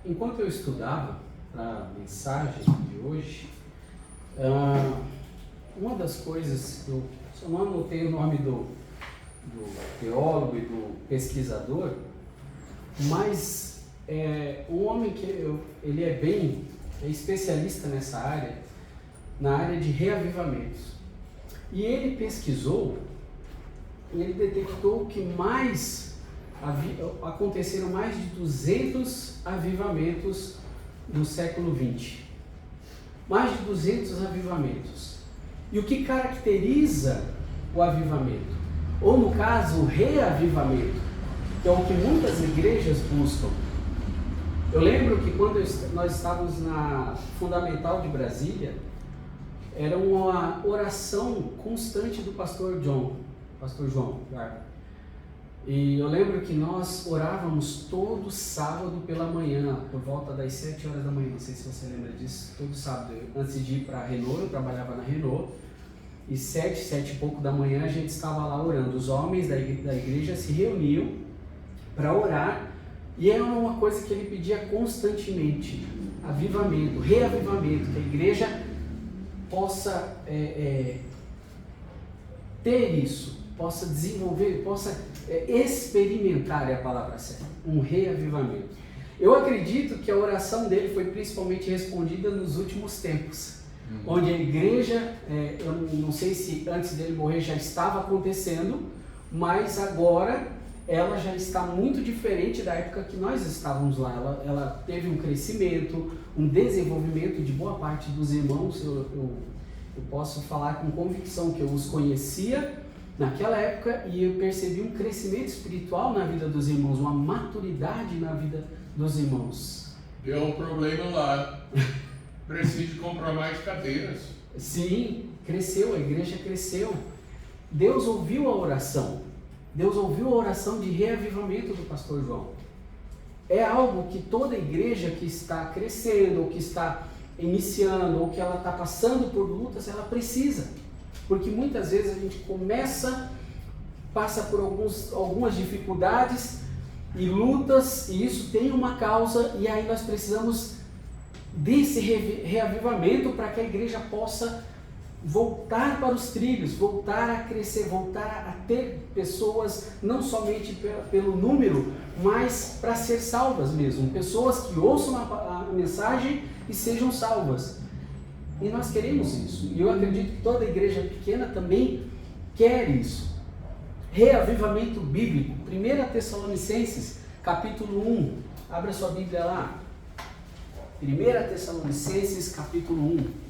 enquanto eu estudava para a mensagem de hoje, uma das coisas, eu só não anotei o nome do teólogo e do pesquisador, mas um homem que ele é especialista nessa área, na área de reavivamentos. E ele pesquisou, e ele detectou que aconteceram mais de 200 avivamentos no século XX. Mais de 200 avivamentos. E o que caracteriza o avivamento? Ou no caso, o reavivamento, que é o que muitas igrejas buscam. Eu lembro que quando nós estávamos na Fundamental de Brasília, era uma oração constante do pastor João Garber. E eu lembro que nós orávamos todo sábado pela manhã, por volta das 7 horas da manhã, não sei se você lembra disso, todo sábado, antes de ir para a Renault, eu trabalhava na Renault, e 7 e pouco da manhã a gente estava lá orando. Os homens da igreja se reuniam para orar, e era uma coisa que ele pedia constantemente: avivamento, reavivamento, que a igreja possa ter isso, possa desenvolver, possa experimentar, é a palavra certa, um reavivamento. Eu acredito que a oração dele foi principalmente respondida nos últimos tempos, onde a igreja, eu não sei se antes dele morrer já estava acontecendo, mas agora ela já está muito diferente da época que nós estávamos lá. Ela teve um crescimento, um desenvolvimento de boa parte dos irmãos. Eu posso falar com convicção que eu os conhecia naquela época e eu percebi um crescimento espiritual na vida dos irmãos, uma maturidade na vida dos irmãos. Deu um problema lá, preciso comprar mais cadeiras. Sim, cresceu, a igreja cresceu. Deus ouviu a oração de reavivamento do pastor João. É algo que toda igreja que está crescendo, ou que está iniciando, ou que ela está passando por lutas, ela precisa. Porque muitas vezes a gente passa por algumas dificuldades e lutas, e isso tem uma causa, e aí nós precisamos desse reavivamento para que a igreja possa voltar para os trilhos, voltar a crescer, voltar a ter pessoas, não somente pelo número, mas para ser salvas mesmo, pessoas que ouçam a mensagem e sejam salvas. E nós queremos isso, e eu acredito que toda igreja pequena também quer isso. Reavivamento bíblico, 1 Tessalonicenses, capítulo 1, abra sua Bíblia lá, 1 Tessalonicenses, capítulo 1.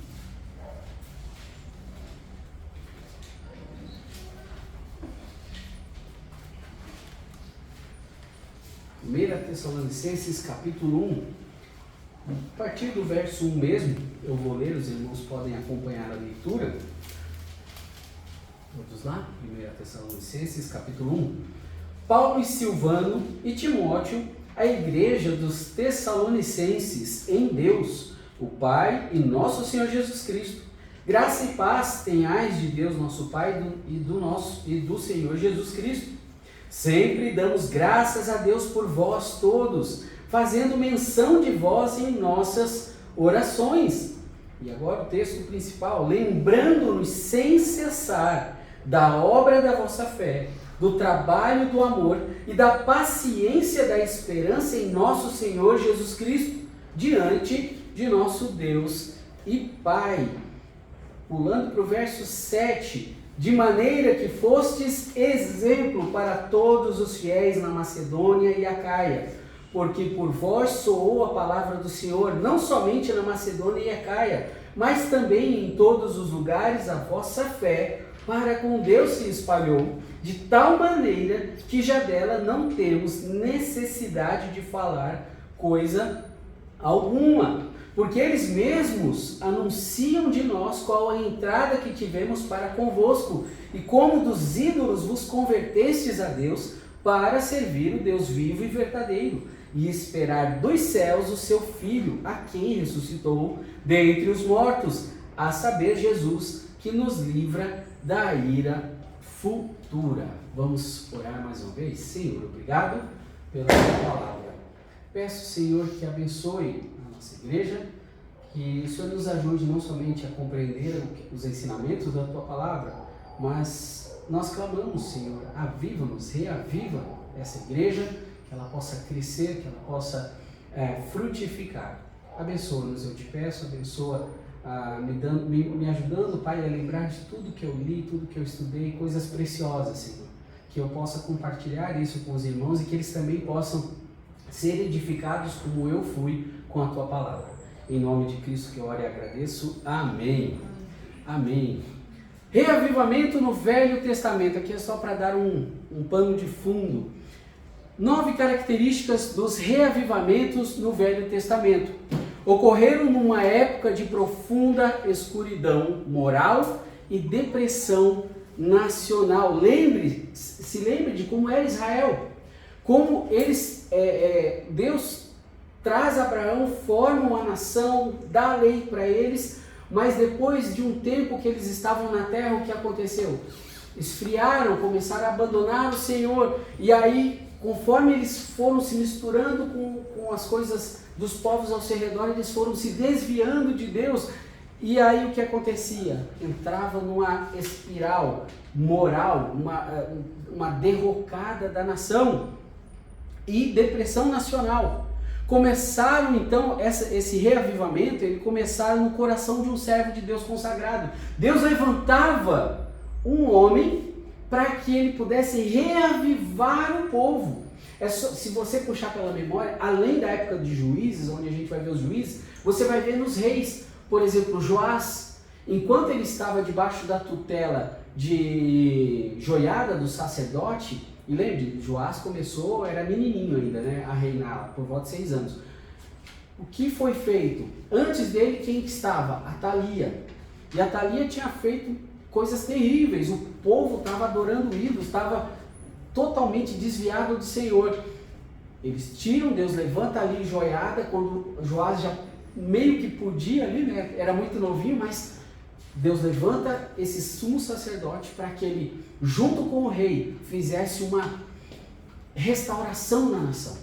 1 Tessalonicenses, capítulo 1. A partir do verso 1 mesmo, eu vou ler, os irmãos podem acompanhar a leitura. Vamos lá? 1 Tessalonicenses, capítulo 1. Paulo e Silvano e Timóteo, a igreja dos Tessalonicenses em Deus, o Pai e nosso Senhor Jesus Cristo. Graça e paz tenhais de Deus nosso Pai e do Senhor Jesus Cristo. Sempre damos graças a Deus por vós todos, fazendo menção de vós em nossas orações. E agora o texto principal: lembrando-nos sem cessar da obra da vossa fé, do trabalho do amor e da paciência da esperança em nosso Senhor Jesus Cristo, diante de nosso Deus e Pai. Pulando para o verso 7, de maneira que fostes exemplo para todos os fiéis na Macedônia e Acaia, porque por vós soou a palavra do Senhor, não somente na Macedônia e Acaia, mas também em todos os lugares a vossa fé para com Deus se espalhou, de tal maneira que já dela não temos necessidade de falar coisa alguma, porque eles mesmos anunciam de nós qual a entrada que tivemos para convosco, e como dos ídolos vos convertestes a Deus, para servir o Deus vivo e verdadeiro, e esperar dos céus o seu Filho, a quem ressuscitou dentre os mortos, a saber, Jesus, que nos livra da ira futura. Vamos orar mais uma vez? Senhor, obrigado pela tua palavra. Peço, Senhor, que abençoe a nossa igreja, que o Senhor nos ajude não somente a compreender os ensinamentos da Tua Palavra, mas nós clamamos, Senhor, aviva-nos, reaviva essa igreja, que ela possa crescer, que ela possa frutificar. Abençoa-nos, eu te peço, abençoa, me ajudando, Pai, a lembrar de tudo que eu li, tudo que eu estudei, coisas preciosas, Senhor, que eu possa compartilhar isso com os irmãos e que eles também possam ser edificados como eu fui com a Tua Palavra. Em nome de Cristo que eu oro e agradeço. Amém. Amém. Reavivamento no Velho Testamento. Aqui é só para dar um pano de fundo. 9 características dos reavivamentos no Velho Testamento. Ocorreram numa época de profunda escuridão moral e depressão nacional. Se lembre de como era Israel. Como eles, Deus traz Abraão, forma uma nação, dá a lei para eles, mas depois de um tempo que eles estavam na terra, o que aconteceu? Esfriaram, começaram a abandonar o Senhor, e aí, conforme eles foram se misturando com as coisas dos povos ao seu redor, eles foram se desviando de Deus, e aí o que acontecia? Entrava numa espiral moral, uma derrocada da nação, e depressão nacional. Começaram então, esse reavivamento, ele começaram no coração de um servo de Deus consagrado. Deus levantava um homem para que ele pudesse reavivar o povo. Se você puxar pela memória, além da época de Juízes, onde a gente vai ver os juízes, você vai ver nos reis. Por exemplo, Joás, enquanto ele estava debaixo da tutela de Joiada, do sacerdote, e lembre, Joás começou, era menininho ainda, né, a reinar, por volta de 6 anos. O que foi feito? Antes dele, quem que estava? Atalia. E Atalia tinha feito coisas terríveis. O povo estava adorando ídolos, estava totalmente desviado do Senhor. Eles tiram, Deus levanta ali Joiada, quando Joás já meio que podia ali, né, era muito novinho, mas Deus levanta esse sumo sacerdote para que ele, junto com o rei, fizesse uma restauração na nação,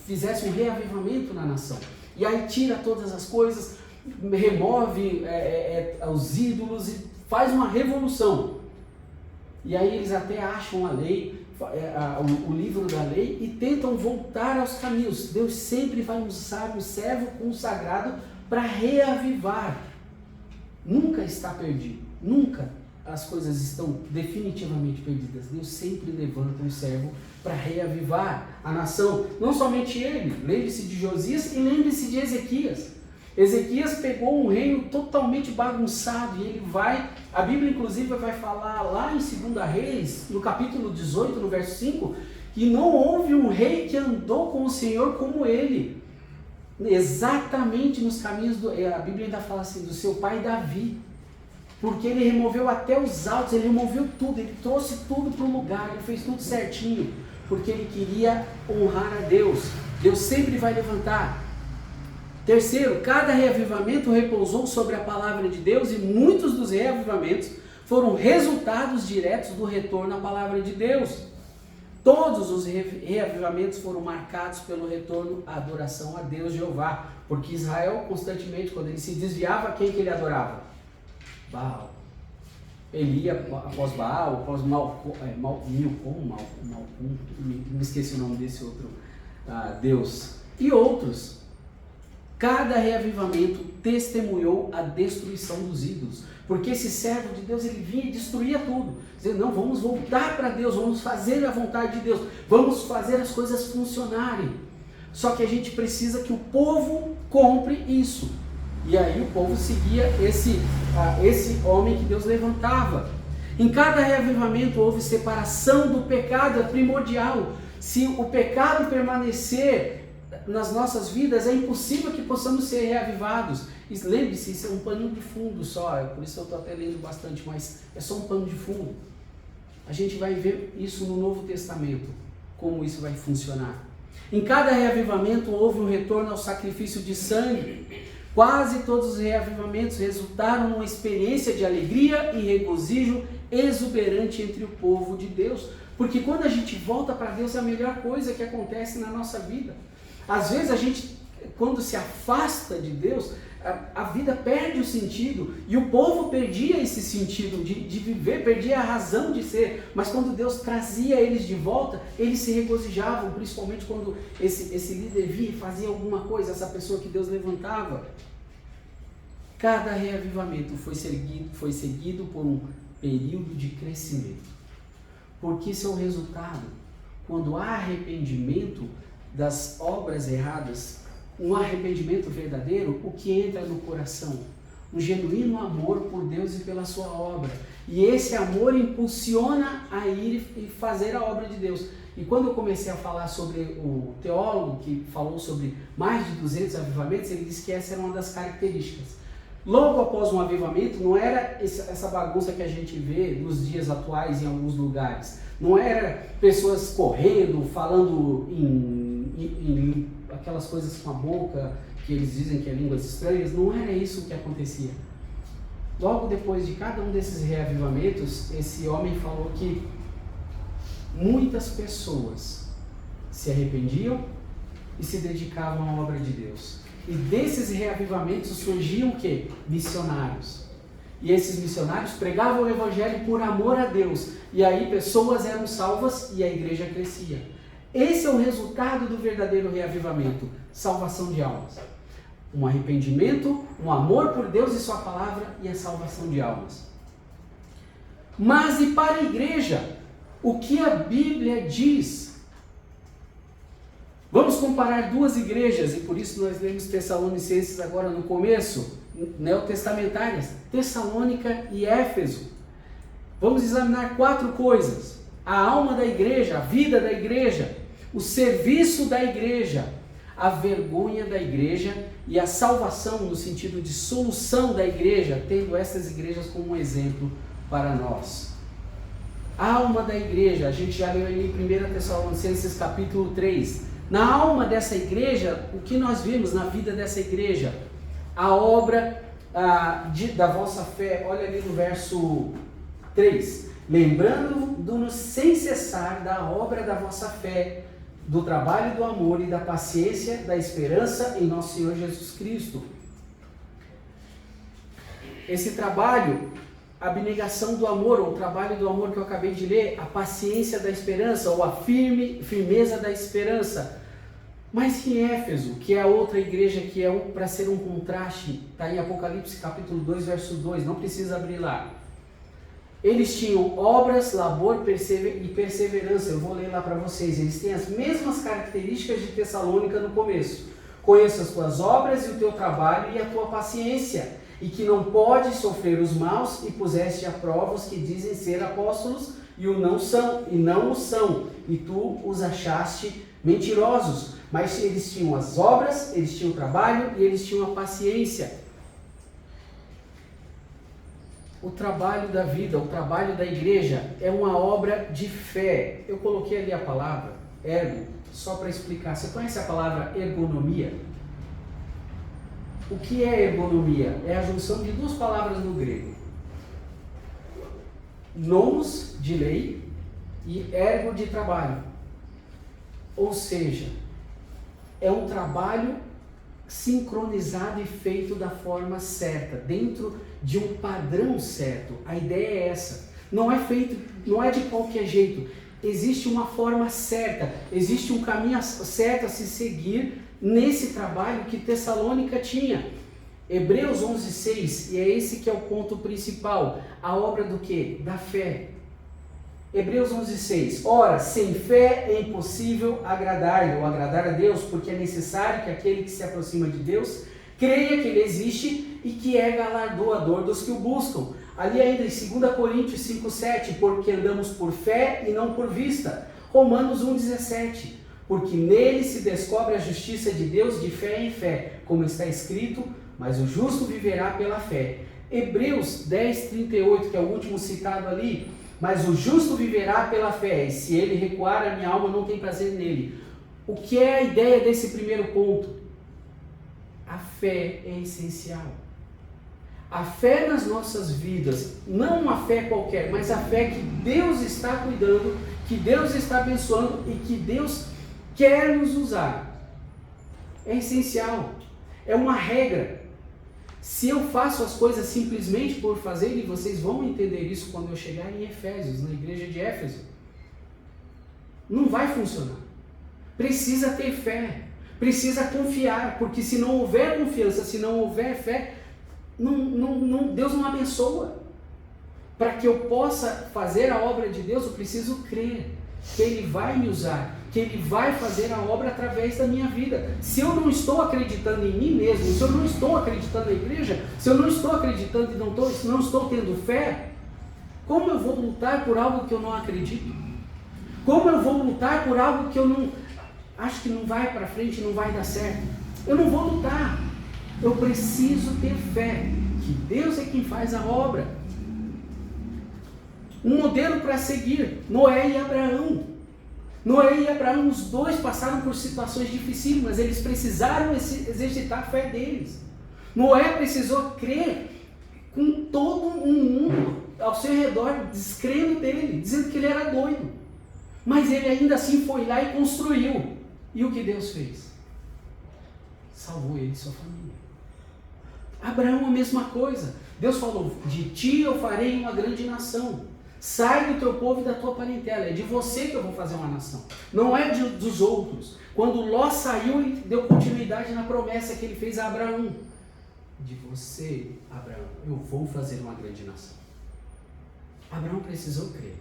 fizesse um reavivamento na nação. E aí tira todas as coisas, remove os ídolos e faz uma revolução. E aí eles até acham a lei, o livro da lei, e tentam voltar aos caminhos. Deus sempre vai usar um servo consagrado para reavivar. Nunca está perdido, nunca as coisas estão definitivamente perdidas. Deus sempre levanta um servo para reavivar a nação. Não somente ele, lembre-se de Josias e lembre-se de Ezequias. Ezequias pegou um reino totalmente bagunçado e ele a Bíblia inclusive vai falar lá em 2 Reis, no capítulo 18, no verso 5, que não houve um rei que andou com o Senhor como ele. Exatamente nos caminhos, a Bíblia ainda fala assim, do seu pai Davi, porque ele removeu até os altos, ele removeu tudo, ele trouxe tudo para o lugar, ele fez tudo certinho, porque ele queria honrar a Deus. Deus sempre vai levantar. Terceiro, cada reavivamento repousou sobre a palavra de Deus e muitos dos reavivamentos foram resultados diretos do retorno à palavra de Deus. Todos os reavivamentos foram marcados pelo retorno à adoração a Deus Jeová, porque Israel constantemente, quando ele se desviava, quem que ele adorava? Baal. Ele ia após Baal, após Milcom, me esqueci o nome desse outro Deus, e outros. Cada reavivamento testemunhou a destruição dos ídolos, porque esse servo de Deus, ele vinha e destruía tudo, dizendo, não, vamos voltar para Deus, vamos fazer a vontade de Deus, vamos fazer as coisas funcionarem. Só que a gente precisa que o povo compre isso, e aí o povo seguia esse homem que Deus levantava. Em cada reavivamento houve separação do pecado, é primordial. Se o pecado permanecer nas nossas vidas, é impossível que possamos ser reavivados. Lembre-se, isso é um pano de fundo só, por isso eu estou até lendo bastante, mas é só um pano de fundo. A gente vai ver isso no Novo Testamento, como isso vai funcionar. Em cada reavivamento houve um retorno ao sacrifício de sangue. Quase todos os reavivamentos resultaram numa experiência de alegria e regozijo exuberante entre o povo de Deus. Porque quando a gente volta para Deus, é a melhor coisa que acontece na nossa vida. Às vezes a gente, quando se afasta de Deus, a vida perde o sentido, e o povo perdia esse sentido de viver, perdia a razão de ser, mas quando Deus trazia eles de volta, eles se regozijavam, principalmente quando esse líder via e fazia alguma coisa, essa pessoa que Deus levantava. Cada reavivamento foi seguido por um período de crescimento, porque isso é o resultado. Quando há arrependimento das obras erradas, um arrependimento verdadeiro, o que entra no coração? Um genuíno amor por Deus e pela sua obra. E esse amor impulsiona a ir e fazer a obra de Deus. E quando eu comecei a falar sobre o teólogo que falou sobre mais de 200 avivamentos, ele disse que essa era uma das características. Logo após um avivamento, não era essa bagunça que a gente vê nos dias atuais em alguns lugares. Não era pessoas correndo, falando em aquelas coisas com a boca, que eles dizem que é línguas estranhas. Não era isso que acontecia. Logo depois de cada um desses reavivamentos, esse homem falou que muitas pessoas se arrependiam e se dedicavam à obra de Deus. E desses reavivamentos surgiam o quê? Missionários. E esses missionários pregavam o evangelho por amor a Deus. E aí pessoas eram salvas e a igreja crescia. Esse é o resultado do verdadeiro reavivamento. Salvação de almas. Um arrependimento, um amor por Deus e sua palavra e a salvação de almas. Mas e para a igreja? O que a Bíblia diz? Vamos comparar duas igrejas, e por isso nós lemos Tessalonicenses agora no começo, neotestamentárias, Tessalônica e Éfeso. Vamos examinar 4 coisas: a alma da igreja, a vida da igreja, o serviço da igreja, a vergonha da igreja e a salvação no sentido de solução da igreja, tendo essas igrejas como um exemplo para nós. A alma da igreja, a gente já leu em 1 Tessalonicenses capítulo 3. Na alma dessa igreja, o que nós vimos na vida dessa igreja? A obra da vossa fé. Olha ali no verso 3. Lembrando-nos sem cessar da obra da vossa fé, do trabalho do amor e da paciência, da esperança em nosso Senhor Jesus Cristo. Esse trabalho, a abnegação do amor, ou o trabalho do amor que eu acabei de ler, a paciência da esperança, ou a firmeza da esperança. Mas em Éfeso, que é a outra igreja que é para ser um contraste, está em Apocalipse capítulo 2, verso 2, não precisa abrir lá. Eles tinham obras, labor e perseverança. Eu vou ler lá para vocês. Eles têm as mesmas características de Tessalônica no começo. Conheço as tuas obras e o teu trabalho e a tua paciência, e que não pode sofrer os maus, e puseste à prova os que dizem ser apóstolos e não o são, e tu os achaste mentirosos. Mas eles tinham as obras, eles tinham o trabalho e eles tinham a paciência. O trabalho da vida, o trabalho da igreja é uma obra de fé. Eu coloquei ali a palavra ergo, só para explicar. Você conhece a palavra ergonomia? O que é ergonomia? É a junção de 2 palavras no grego. Nomos, de lei, e ergo, de trabalho. Ou seja, é um trabalho sincronizado e feito da forma certa, dentro de um padrão certo. A ideia é essa. Não é feito, não é de qualquer jeito. Existe uma forma certa, existe um caminho certo a se seguir nesse trabalho que Tessalônica tinha. Hebreus 11:6, e é esse que é o ponto principal. A obra do quê? Da fé. Hebreus 11:6. Ora, sem fé é impossível agradar-lhe ou agradar a Deus, porque é necessário que aquele que se aproxima de Deus creia que Ele existe e que é galardoador dos que o buscam. Ali ainda em 2 Coríntios 5:7, porque andamos por fé e não por vista. Romanos 1:17, porque nele se descobre a justiça de Deus de fé em fé, como está escrito, mas o justo viverá pela fé. Hebreus 10:38, que é o último citado ali, mas o justo viverá pela fé, e se ele recuar, a minha alma não tem prazer nele. O que é a ideia desse primeiro ponto? A fé é essencial. A fé nas nossas vidas, não uma fé qualquer, mas a fé que Deus está cuidando, que Deus está abençoando e que Deus quer nos usar. É essencial. É uma regra. Se eu faço as coisas simplesmente por fazer, e vocês vão entender isso quando eu chegar em Efésios, na igreja de Éfeso, não vai funcionar. Precisa ter fé. Precisa confiar. Porque se não houver confiança, se não houver fé, Deus não abençoa. Para que eu possa fazer a obra de Deus, eu preciso crer que Ele vai me usar, que Ele vai fazer a obra através da minha vida. Se eu não estou acreditando em mim mesmo, se eu não estou acreditando na igreja, se eu não estou acreditando e não estou tendo fé, como eu vou lutar por algo que eu não acredito? Como eu vou lutar por algo que eu não acho que não vai para frente, não vai dar certo? Eu não vou lutar. Eu preciso ter fé que Deus é quem faz a obra. Um modelo para seguir, Noé e Abraão. Noé e Abraão, os dois passaram por situações difíceis, mas eles precisaram exercitar a fé deles. Noé precisou crer com todo um mundo ao seu redor, descrendo dele, dizendo que ele era doido. Mas ele ainda assim foi lá e construiu. E o que Deus fez? Salvou ele e sua família. Abraão, a mesma coisa. Deus falou, de ti eu farei uma grande nação. Sai do teu povo e da tua parentela. É de você que eu vou fazer uma nação. Não é dos outros. Quando Ló saiu, ele deu continuidade na promessa que ele fez a Abraão. De você, Abraão, eu vou fazer uma grande nação. Abraão precisou crer.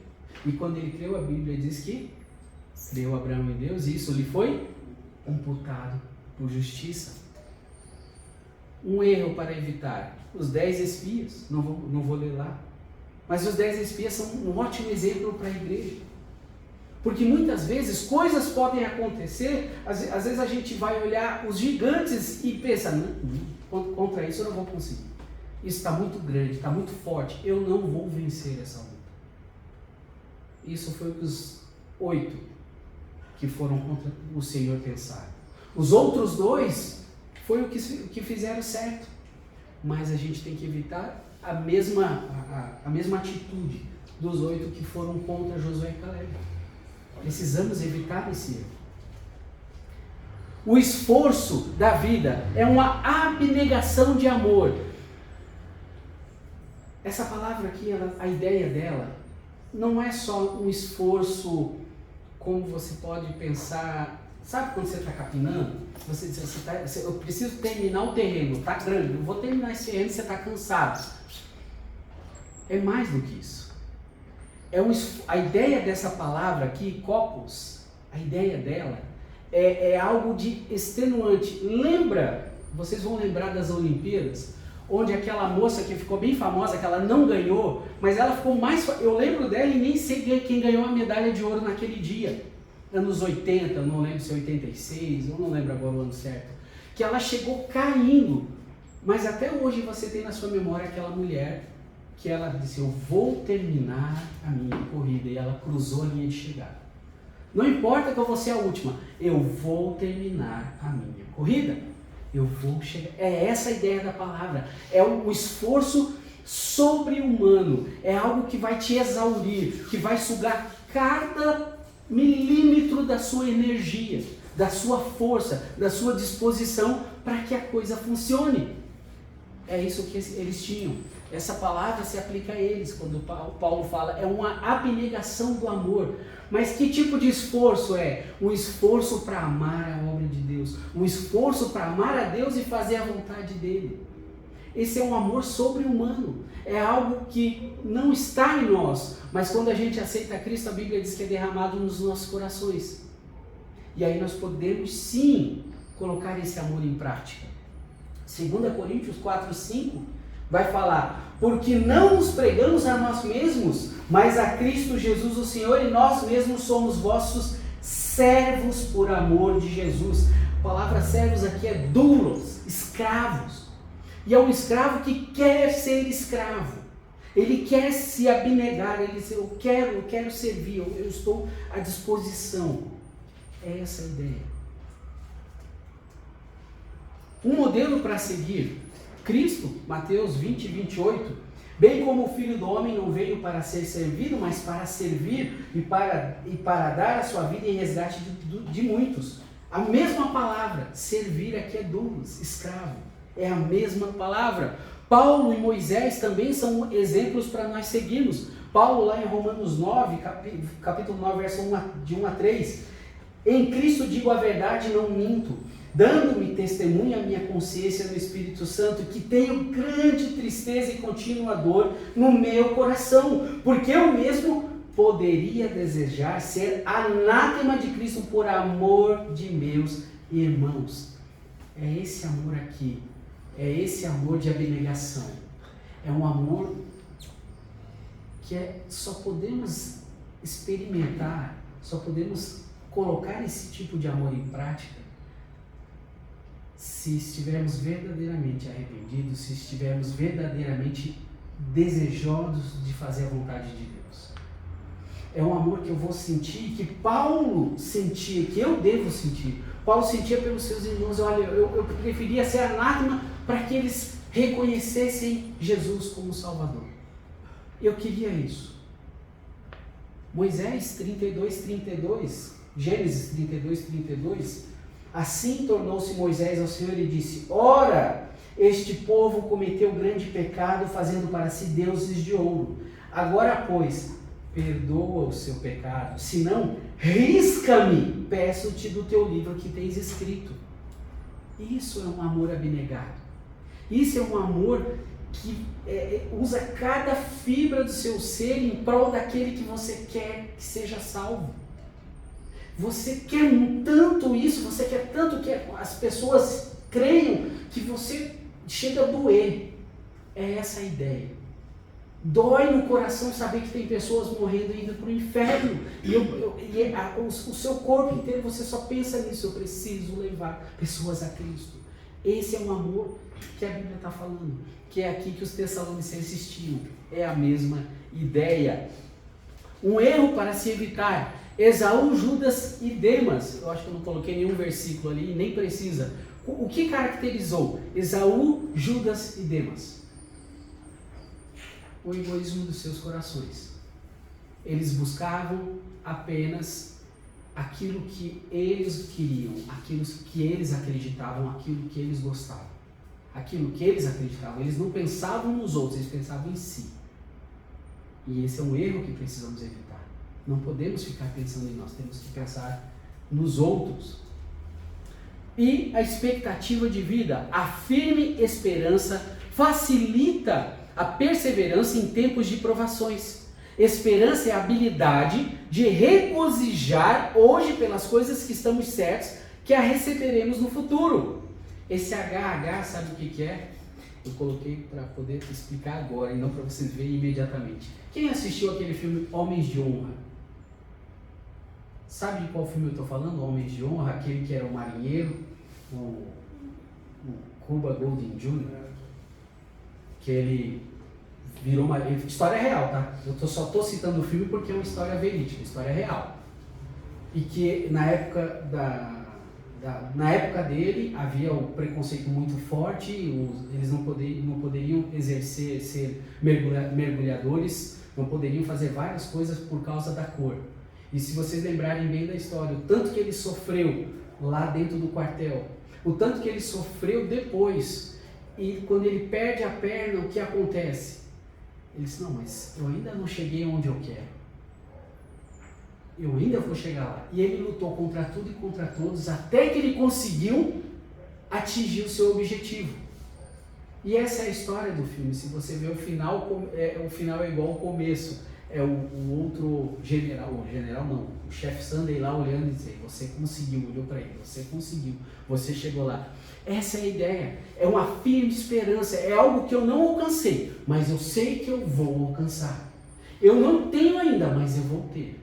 E quando ele creu, a Bíblia diz que creu Abraão em Deus e isso lhe foi imputado por justiça. Um erro para evitar. Os 10 espias. Não vou ler lá. Mas os 10 espias são um ótimo exemplo para a igreja. Porque muitas vezes coisas podem acontecer, às vezes a gente vai olhar os gigantes e pensa, não, contra isso eu não vou conseguir. Isso está muito grande, está muito forte, eu não vou vencer essa luta. Isso foi o que os 8 que foram contra o Senhor pensaram. Os outros 2 foi o que fizeram certo. Mas a gente tem que evitar a mesma atitude dos 8 que foram contra Josué e Caleb. Precisamos evitar esse erro. O esforço da vida é uma abnegação de amor. Essa palavra aqui, a ideia dela, não é só um esforço como você pode pensar. Sabe quando você está capinando? Você diz, eu preciso terminar o terreno, está grande, eu vou terminar esse terreno e você está cansado. É mais do que isso. A ideia dessa palavra aqui, copos, a ideia dela é algo de extenuante. Lembra, vocês vão lembrar das Olimpíadas, onde aquela moça que ficou bem famosa, que ela não ganhou, mas ela ficou mais... Eu lembro dela e nem sei quem ganhou a medalha de ouro naquele dia. Anos 80, eu não lembro se é 86, eu não lembro agora o ano certo. Que ela chegou caindo, mas até hoje você tem na sua memória aquela mulher que ela disse, eu vou terminar a minha corrida, e ela cruzou a linha de chegada. Não importa que eu vou ser a última, eu vou terminar a minha corrida. Eu vou chegar. É essa a ideia da palavra. É um esforço sobre-humano. É algo que vai te exaurir, que vai sugar cada milímetro da sua energia, da sua força, da sua disposição para que a coisa funcione. É isso que eles tinham. Essa palavra se aplica a eles, quando Paulo fala, é uma abnegação do amor. Mas que tipo de esforço é? Um esforço para amar a obra de Deus, um esforço para amar a Deus e fazer a vontade dele. Esse é um amor sobre-humano, é algo que não está em nós, mas quando a gente aceita Cristo, a Bíblia diz que é derramado nos nossos corações. E aí nós podemos sim colocar esse amor em prática. 2 Coríntios 4:5 vai falar, porque não nos pregamos a nós mesmos, mas a Cristo Jesus o Senhor, e nós mesmos somos vossos servos por amor de Jesus. A palavra servos aqui é doulos, escravos. E é um escravo que quer ser escravo. Ele quer se abnegar, ele diz, eu quero servir, eu estou à disposição. É essa a ideia. Um modelo para seguir, Cristo, Mateus 20:28, bem como o Filho do Homem não veio para ser servido, mas para servir e para dar a sua vida em resgate de muitos. A mesma palavra, servir aqui é doulos, escravo. É a mesma palavra. Paulo e Moisés também são exemplos para nós seguirmos. Paulo lá em Romanos 9, capítulo 9, verso 1 a 3. Em Cristo digo a verdade, não minto, dando-me testemunha a minha consciência no Espírito Santo, que tenho grande tristeza e contínua dor no meu coração, porque eu mesmo poderia desejar ser anátema de Cristo por amor de meus irmãos. É esse amor aqui, é esse amor de abnegação, é um amor que só podemos experimentar, só podemos colocar esse tipo de amor em prática se estivermos verdadeiramente arrependidos, se estivermos verdadeiramente desejosos de fazer a vontade de Deus. É um amor que eu vou sentir, que Paulo sentia, que eu devo sentir. Paulo sentia pelos seus irmãos. Olha, eu preferia ser anátema para que eles reconhecessem Jesus como Salvador. Eu queria isso. Moisés 32, Gênesis 32, assim tornou-se Moisés ao Senhor e disse: ora, este povo cometeu grande pecado, fazendo para si deuses de ouro. Agora, pois, perdoa o seu pecado, senão risca-me, peço-te do teu livro que tens escrito. Isso é um amor abnegado. Isso é um amor que usa cada fibra do seu ser em prol daquele que você quer que seja salvo. Você quer tanto isso, você quer tanto que as pessoas creiam que você chega a doer. É essa a ideia. Dói no coração saber que tem pessoas morrendo e indo para o inferno. O seu corpo inteiro, você só pensa nisso. Eu preciso levar pessoas a Cristo. Esse é um amor que a Bíblia está falando. Que é aqui que os Tessalonicenses tinham. É a mesma ideia. Um erro para se evitar. Esaú, Judas e Demas. Eu acho que eu não coloquei nenhum versículo ali, nem precisa. O que caracterizou Esaú, Judas e Demas? O egoísmo dos seus corações. Eles buscavam apenas aquilo que eles queriam, aquilo que eles acreditavam, aquilo que eles gostavam. Aquilo que eles acreditavam. Eles não pensavam nos outros, eles pensavam em si. E esse é um erro que precisamos evitar. Não podemos ficar pensando em nós, temos que pensar nos outros. E a expectativa de vida, a firme esperança facilita a perseverança em tempos de provações. Esperança é a habilidade de regozijar hoje pelas coisas que estamos certos que a receberemos no futuro. Esse HH, sabe o que é? Eu coloquei para poder explicar agora e não para vocês verem imediatamente. Quem assistiu aquele filme Homens de Honra? Sabe de qual filme eu estou falando? Homens de Honra, aquele que era o marinheiro, o Cuba Gooding Jr., que ele virou uma... História real, tá? Eu só estou citando o filme porque é uma história verídica, história real. E que na época na época dele havia o preconceito muito forte, eles não poderiam exercer, ser mergulhadores, não poderiam fazer várias coisas por causa da cor. E se vocês lembrarem bem da história, o tanto que ele sofreu lá dentro do quartel, o tanto que ele sofreu depois, e quando ele perde a perna, o que acontece? Ele disse: não, mas eu ainda não cheguei onde eu quero. Eu ainda vou chegar lá. E ele lutou contra tudo e contra todos, até que ele conseguiu atingir o seu objetivo. E essa é a história do filme. Se você ver o final é igual ao começo. É o outro general, o chefe Sunday lá olhando e dizendo: você conseguiu, olhou para ele, você conseguiu, você chegou lá. Essa é a ideia, é uma firme esperança, é algo que eu não alcancei, mas eu sei que eu vou alcançar. Eu não tenho ainda, mas eu vou ter.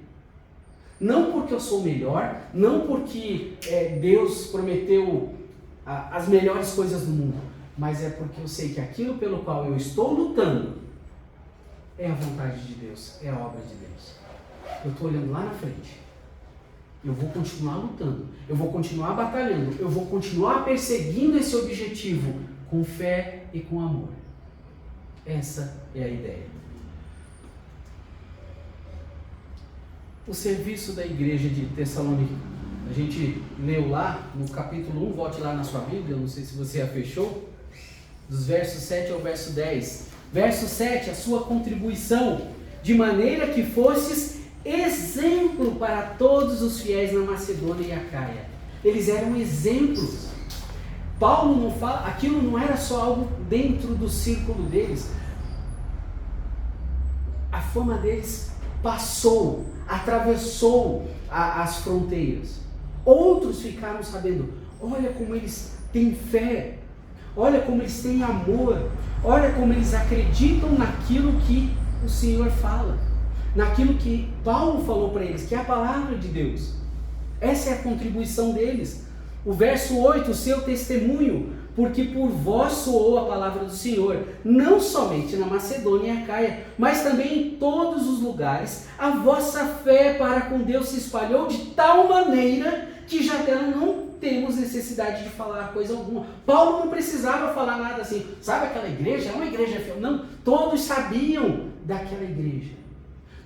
Não porque eu sou melhor, não porque Deus prometeu as melhores coisas do mundo, mas é porque eu sei que aquilo pelo qual eu estou lutando é a vontade de Deus, é a obra de Deus. Eu estou olhando lá na frente. Eu vou continuar lutando, eu vou continuar batalhando, eu vou continuar perseguindo esse objetivo com fé e com amor. Essa é a ideia. O serviço da igreja de Tessalônica a gente leu lá no capítulo 1, volte lá na sua Bíblia, não sei se você já fechou, dos versos 7 ao verso 10. Verso 7, a sua contribuição, de maneira que fostes exemplo para todos os fiéis na Macedônia e Acaia. Eles eram exemplos. Paulo não fala, aquilo não era só algo dentro do círculo deles. A fama deles passou, atravessou as fronteiras. Outros ficaram sabendo, olha como eles têm fé, olha como eles têm amor, olha como eles acreditam naquilo que o Senhor fala, naquilo que Paulo falou para eles, que é a palavra de Deus. Essa é a contribuição deles. O verso 8, o seu testemunho, porque por vós soou a palavra do Senhor, não somente na Macedônia e Acaia, mas também em todos os lugares, a vossa fé para com Deus se espalhou de tal maneira que já dela não temos necessidade de falar coisa alguma. Paulo não precisava falar nada assim, sabe aquela igreja? É uma igreja fiel. Não, todos sabiam daquela igreja.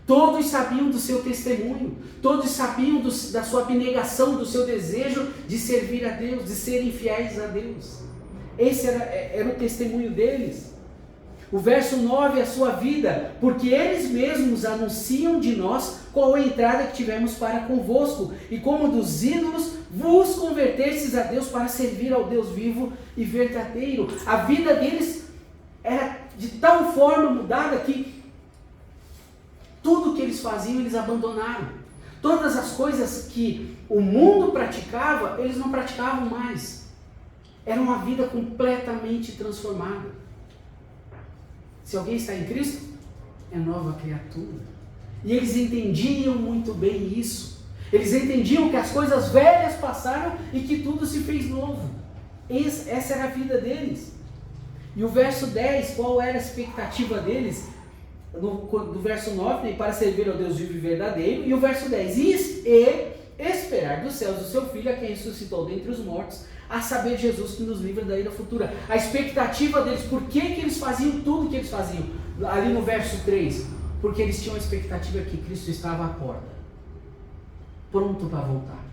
Todos sabiam do seu testemunho, todos sabiam da sua abnegação, do seu desejo de servir a Deus, de serem fiéis a Deus. Esse era o testemunho deles. O verso 9, a sua vida, porque eles mesmos anunciam de nós qual a entrada que tivemos para convosco, e como dos ídolos vos convertestes a Deus para servir ao Deus vivo e verdadeiro. A vida deles era de tal forma mudada que tudo que eles faziam, eles abandonaram. Todas as coisas que o mundo praticava, eles não praticavam mais. Era uma vida completamente transformada. Se alguém está em Cristo, é nova criatura. E eles entendiam muito bem isso. Eles entendiam que as coisas velhas passaram e que tudo se fez novo. Essa era a vida deles. E o verso 10, qual era a expectativa deles? Do verso 9, para servir ao Deus vivo e verdadeiro, e o verso 10, e esperar dos céus o seu Filho, a quem ressuscitou dentre os mortos, a saber, Jesus que nos livra da ira futura. A expectativa deles, por que eles faziam tudo o que eles faziam? Ali no verso 3, porque eles tinham a expectativa que Cristo estava à porta, pronto para voltar.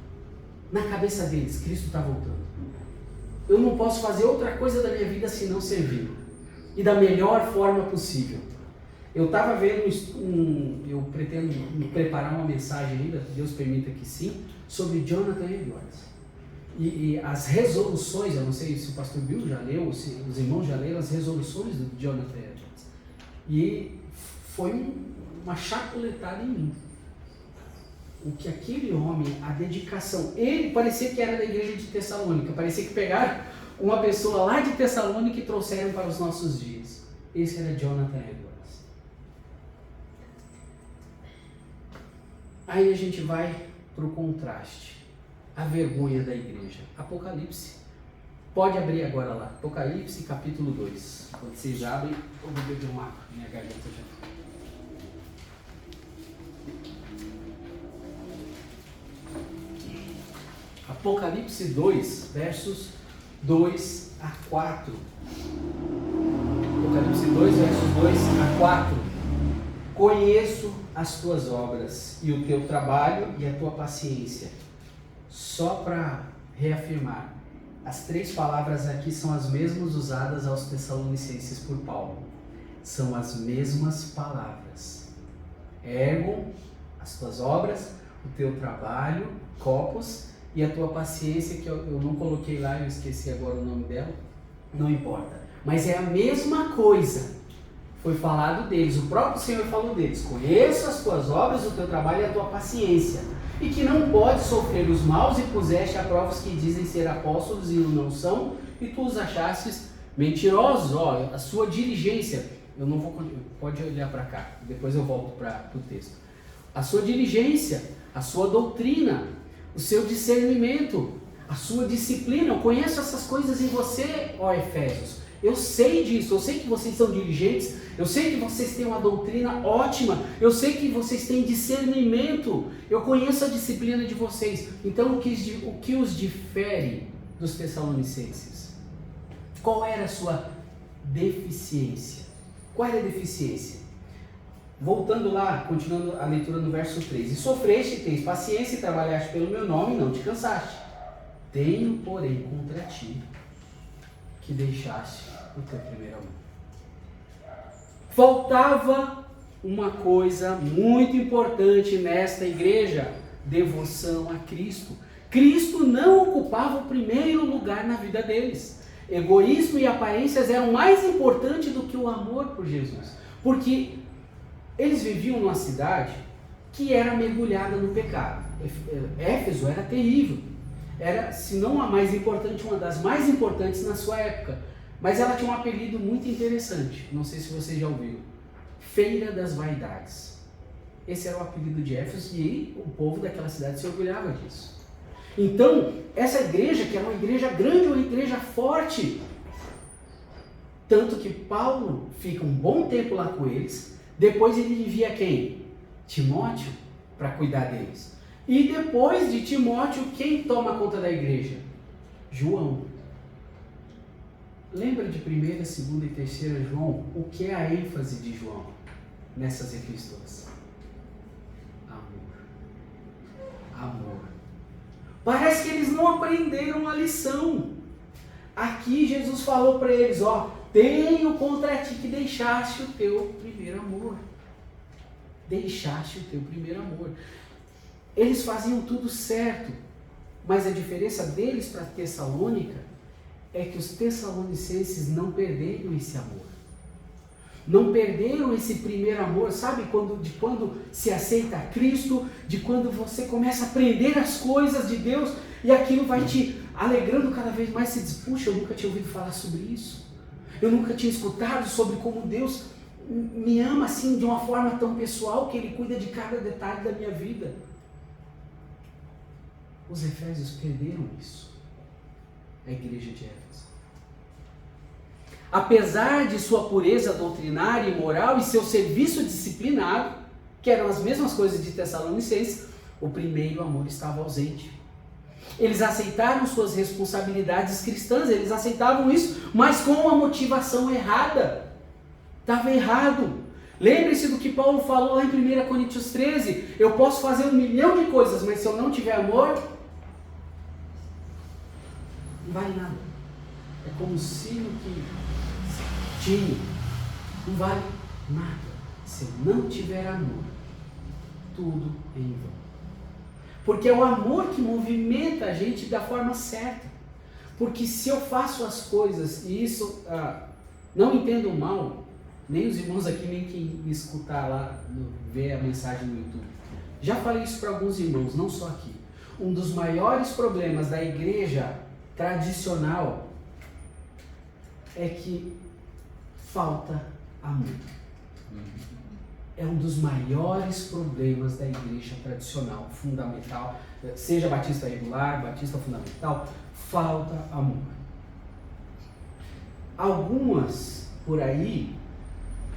Na cabeça deles, Cristo está voltando. Eu não posso fazer outra coisa da minha vida senão servir, e da melhor forma possível. Eu estava vendo, eu pretendo preparar uma mensagem ainda, Deus permita que sim, sobre Jonathan Edwards. E as resoluções, eu não sei se o pastor Bill já leu, se os irmãos já leram as resoluções do Jonathan Edwards. E foi uma chapuletada em mim. O que aquele homem, a dedicação, ele parecia que era da igreja de Tessalônica, parecia que pegaram uma pessoa lá de Tessalônica e trouxeram para os nossos dias. Esse era Jonathan Edwards. Aí a gente vai para o contraste, a vergonha da igreja. Apocalipse, pode abrir agora lá, Apocalipse capítulo 2. Quando vocês abrem, eu vou beber uma água, minha garganta já. Apocalipse 2, versos 2 a 4. Apocalipse 2, versos 2 a 4. Conheço as tuas obras e o teu trabalho e a tua paciência. Só para reafirmar, as três palavras aqui são as mesmas usadas aos Tessalonicenses por Paulo. São as mesmas palavras. Ergo, as tuas obras, o teu trabalho, copos, e a tua paciência, que eu não coloquei lá, eu esqueci agora o nome dela, não importa. Mas é a mesma coisa. Foi falado deles, o próprio Senhor falou deles. Conheço as tuas obras, o teu trabalho e a tua paciência. E que não pode sofrer os maus e puseste a prova os que dizem ser apóstolos e não são, e tu os achastes mentirosos. Ó, a sua diligência, eu não vou, pode olhar para cá, depois eu volto para o texto. A sua diligência, a sua doutrina, o seu discernimento, a sua disciplina. Eu conheço essas coisas em você, ó Efésios. Eu sei disso, eu sei que vocês são diligentes, eu sei que vocês têm uma doutrina ótima, eu sei que vocês têm discernimento, eu conheço a disciplina de vocês. Então, o que os difere dos Tessalonicenses? Qual era a sua deficiência? Qual era a deficiência? Voltando lá, continuando a leitura no verso 3. E sofreste, tens paciência e trabalhaste pelo meu nome e não te cansaste. Tenho, porém, contra ti que deixaste o teu primeiro amor. Faltava uma coisa muito importante nesta igreja: devoção a Cristo. Cristo não ocupava o primeiro lugar na vida deles. Egoísmo e aparências eram mais importantes do que o amor por Jesus. Porque eles viviam numa cidade que era mergulhada no pecado. Éfeso era terrível. Era, se não a mais importante, uma das mais importantes na sua época. Mas ela tinha um apelido muito interessante. Não sei se vocês já ouviram. Feira das Vaidades. Esse era o apelido de Éfeso e o povo daquela cidade se orgulhava disso. Então, essa igreja, que era uma igreja grande, uma igreja forte, tanto que Paulo fica um bom tempo lá com eles, depois ele envia quem? Timóteo, para cuidar deles. E depois de Timóteo, quem toma conta da igreja? João. Lembra de 1ª, 2ª e 3ª João? O que é a ênfase de João nessas epístolas? Amor. Parece que eles não aprenderam a lição. Aqui Jesus falou para eles, tenho contra ti que deixaste o teu primeiro amor. Deixaste o teu primeiro amor. Eles faziam tudo certo, mas a diferença deles para Tessalônica é que os tessalonicenses não perderam esse amor. Não perderam esse primeiro amor, sabe? De quando se aceita Cristo, de quando você começa a aprender as coisas de Deus e aquilo vai te alegrando cada vez mais. Você diz, puxa, eu nunca tinha ouvido falar sobre isso. Eu nunca tinha escutado sobre como Deus me ama assim de uma forma tão pessoal, que Ele cuida de cada detalhe da minha vida. Os efésios perderam isso. A igreja de Éfeso. Apesar de sua pureza doutrinária e moral e seu serviço disciplinado, que eram as mesmas coisas de Tessalonicenses, o primeiro amor estava ausente. Eles aceitaram suas responsabilidades cristãs, eles aceitavam isso, mas com uma motivação errada. Estava errado. Lembre-se do que Paulo falou lá em 1 Coríntios 13, eu posso fazer 1 milhão de coisas, mas se eu não tiver amor, não vale nada. É como o sino que tinha, não vale nada. Se eu não tiver amor, tudo é em vão. Porque é o amor que movimenta a gente da forma certa. Porque se eu faço as coisas, e isso, não entendo mal, nem os irmãos aqui, nem quem me escutar lá, ver a mensagem no YouTube. Já falei isso para alguns irmãos, não só aqui. Um dos maiores problemas da igreja tradicional é que falta amor. É um dos maiores problemas da igreja tradicional, fundamental, seja batista regular, batista fundamental, falta amor. Algumas por aí,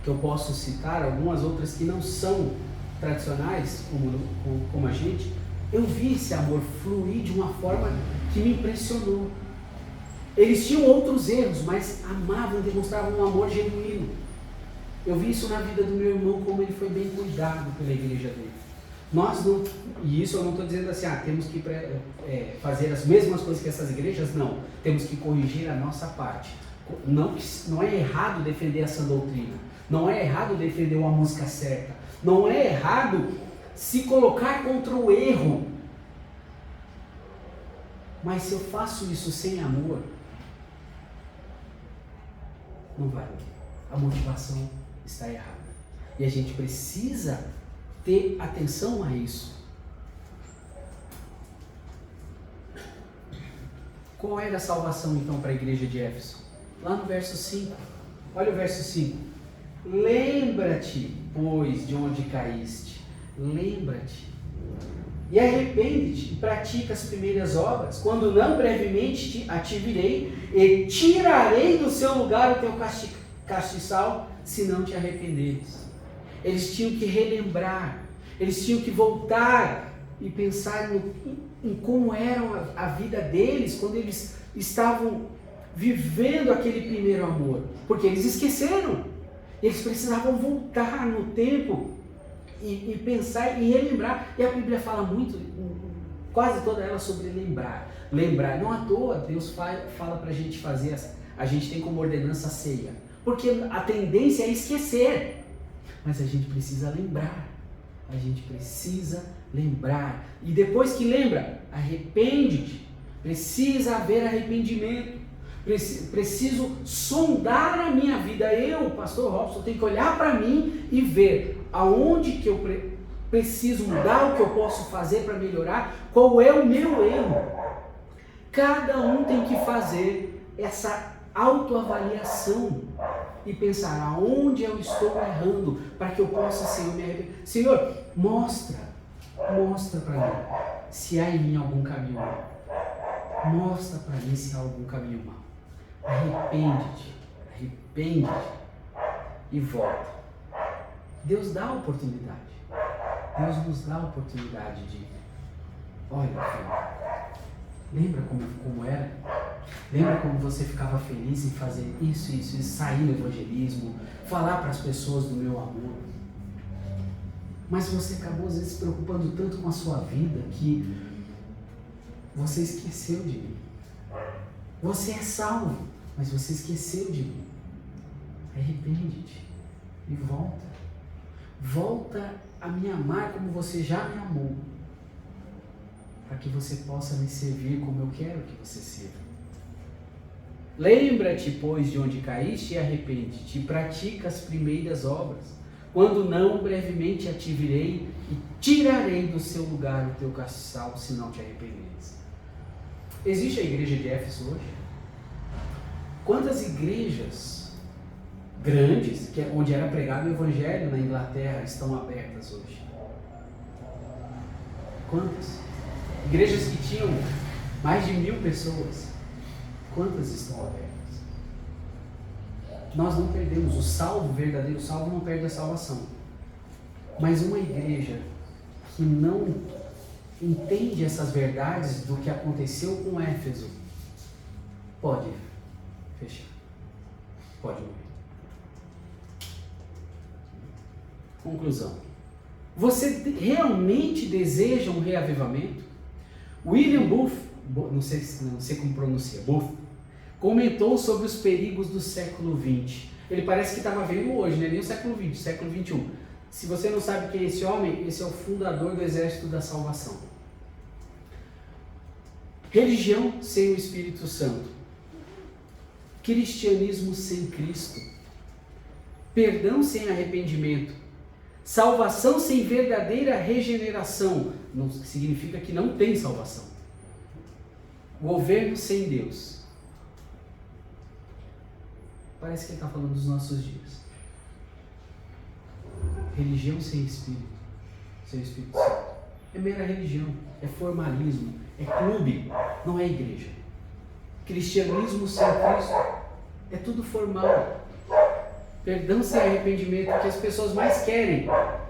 que eu posso citar, algumas outras que não são tradicionais, como a gente, eu vi esse amor fluir de uma forma que me impressionou. Eles tinham outros erros, mas amavam, demonstravam um amor genuíno. Eu vi isso na vida do meu irmão, como ele foi bem cuidado pela igreja dele. Nós não, e isso eu não estou dizendo assim, temos que fazer as mesmas coisas que essas igrejas, não. Temos que corrigir a nossa parte. Não é errado defender essa doutrina. Não é errado defender uma música certa. Não é errado se colocar contra o erro. Mas se eu faço isso sem amor, não vale. A motivação está errada. E a gente precisa ter atenção a isso. Qual era a salvação então para a igreja de Éfeso? Lá no verso 5. Olha o verso 5. Lembra-te, pois, de onde caíste. Lembra-te. E arrepende-te e pratica as primeiras obras. Quando não, brevemente a te virei e tirarei do seu lugar o teu castiçal, se não te arrependeres. Eles tinham que relembrar, eles tinham que voltar e pensar em como era a vida deles quando eles estavam vivendo aquele primeiro amor. Porque eles esqueceram. Eles precisavam voltar no tempo e pensar e relembrar. E a Bíblia fala muito, quase toda ela, sobre lembrar. Lembrar. Não à toa Deus fala para a gente fazer, a gente tem como ordenança a ceia. Porque a tendência é esquecer. Mas a gente precisa lembrar. A gente precisa lembrar. E depois que lembra, arrepende-te. Precisa haver arrependimento. Preciso sondar a minha vida. Eu, pastor Robson, tenho que olhar para mim e ver aonde que eu preciso mudar, o que eu posso fazer para melhorar, qual é o meu erro. Cada um tem que fazer essa autoavaliação e pensar aonde eu estou errando para que eu possa, Senhor, me arrepender. Senhor, mostra para mim se há em mim algum caminho mal. Mostra para mim se há algum caminho mal. Arrepende-te e volta. Deus dá a oportunidade. Deus nos dá a oportunidade de, olha, filho, lembra como era? Lembra como você ficava feliz em fazer isso, sair no evangelismo, falar para as pessoas do meu amor? Mas você acabou às vezes se preocupando tanto com a sua vida que você esqueceu de mim. Você é salvo, mas você esqueceu de mim. Arrepende-te e volta. Volta a me amar como você já me amou, para que você possa me servir como eu quero que você sirva. Lembra-te, pois, de onde caíste e arrepende-te, e pratica as primeiras obras. Quando não, brevemente te virei e tirarei do seu lugar o teu castiçal, se não te arrependeres. Existe a igreja de Éfeso hoje? Quantas igrejas grandes, onde era pregado o evangelho na Inglaterra, estão abertas hoje? Quantas? Igrejas que tinham mais de 1000 pessoas, quantas estão abertas? Nós não perdemos, o salvo, o verdadeiro salvo, não perde a salvação. Mas uma igreja que não entende essas verdades do que aconteceu com Éfeso, pode fechar, pode morrer. Conclusão. Você realmente deseja um reavivamento? William Booth, não sei como pronuncia, Booth, comentou sobre os perigos do século XX. Ele parece que estava vendo hoje, não é nem o século XX, século XXI. Se você não sabe quem é esse homem, esse é o fundador do Exército da Salvação. Religião sem o Espírito Santo. Cristianismo sem Cristo. Perdão sem arrependimento. Salvação sem verdadeira regeneração. Não significa que não tem salvação. Governo sem Deus. Parece que ele está falando dos nossos dias. Religião sem Espírito. Sem Espírito Santo. É mera religião. É formalismo. É clube. Não é igreja. Cristianismo sem Cristo. É tudo formal. Perdão sem arrependimento, o que as pessoas mais querem.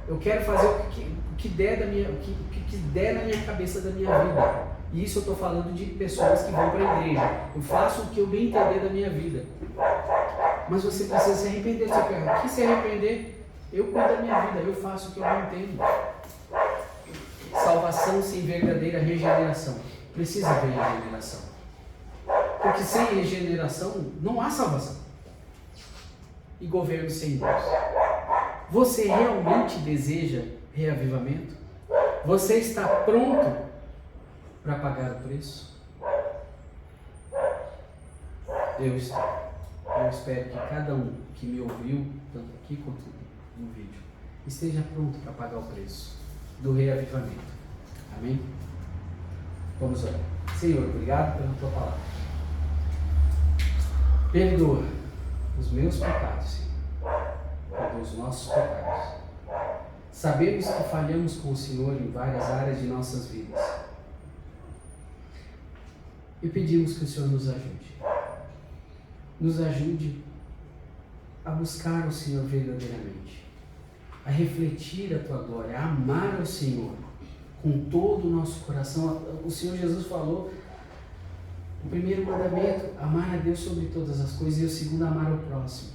Eu quero fazer o que der na minha cabeça, da minha vida. E isso eu estou falando de pessoas que vão para a igreja. Eu faço o que eu bem entender da minha vida. Mas você precisa se arrepender. Você quer que se arrepender? Eu cuido da minha vida, eu faço o que eu bem entendo. Salvação sem verdadeira regeneração. Precisa haver regeneração. Porque sem regeneração não há salvação. E governo sem Deus. Você realmente deseja reavivamento? Você está pronto para pagar o preço? Eu estou. Eu espero que cada um que me ouviu, tanto aqui quanto no vídeo, esteja pronto para pagar o preço do reavivamento. Amém? Vamos orar. Senhor, obrigado pela tua palavra. Perdoa os meus pecados, Senhor. Perdoa os nossos pecados. Sabemos que falhamos com o Senhor em várias áreas de nossas vidas. E pedimos que o Senhor nos ajude. Nos ajude a buscar o Senhor verdadeiramente. A refletir a tua glória, a amar o Senhor com todo o nosso coração. O Senhor Jesus falou, o primeiro mandamento, amar a Deus sobre todas as coisas, e o segundo, amar o próximo.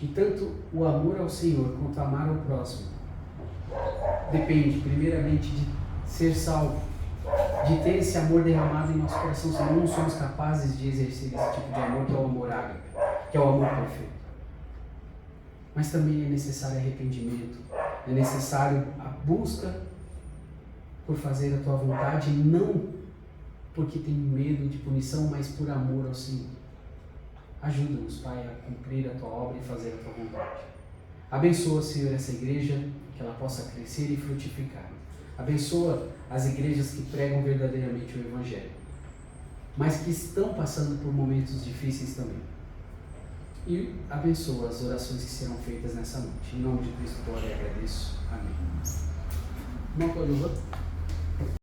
E tanto o amor ao Senhor quanto amar ao próximo depende primeiramente de ser salvo, de ter esse amor derramado em nosso coração, senão não somos capazes de exercer esse tipo de amor que é o amor ágape, que é o amor perfeito. Mas também é necessário arrependimento, é necessário a busca por fazer a tua vontade, não porque tem medo de punição, mas por amor ao Senhor. Ajuda-nos, Pai, a cumprir a tua obra e fazer a tua vontade. Abençoa, Senhor, essa igreja, que ela possa crescer e frutificar. Abençoa as igrejas que pregam verdadeiramente o Evangelho, mas que estão passando por momentos difíceis também. E abençoa as orações que serão feitas nessa noite. Em nome de Cristo, glória e agradeço. Amém. Irmão Cláudio,